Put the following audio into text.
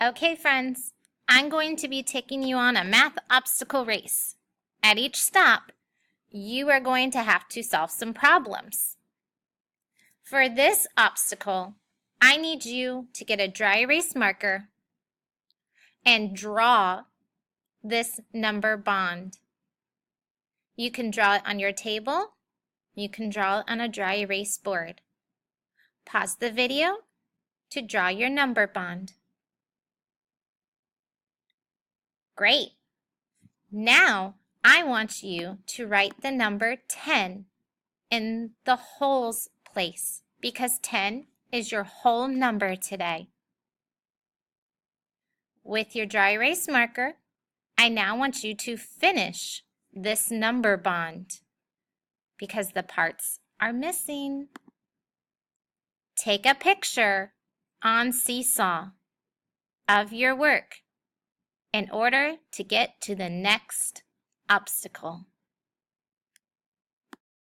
Okay, friends, I'm going to be taking you on a math obstacle race. At each stop, you are going to have to solve some problems. For this obstacle, I need you to get a dry erase marker and draw this number bond. You can draw it on your table. You can draw it on a dry erase board. Pause the video to draw your number bond. Great. Now, I want you to write the number 10 in the wholes place because 10 is your whole number today. With your dry erase marker, I now want you to finish this number bond because the parts are missing. Take a picture on Seesaw of your work in order to get to the next obstacle.